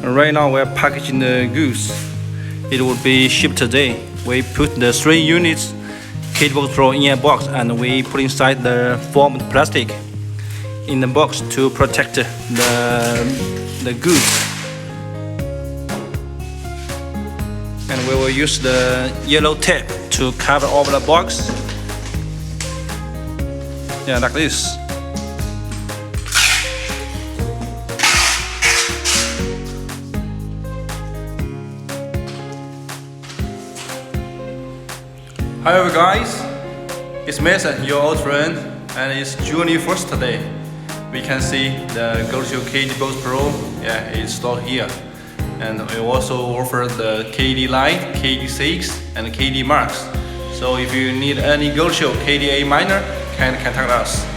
Right now we're packaging the goods. It will be shipped today. We put the 3 units KDA Pro in a box and we put inside the formed plastic in the box to protect the goods. And we will use the yellow tape to cover over the box. Yeah, like this. Hello guys, it's Mason, your old friend, and it's June 1st today. We can see the Goldshell KDA Pro, yeah, it's stored here. And we also offer the KD Lite, KD6 and KD Max. So if you need any Goldshell KDA miner, can contact us.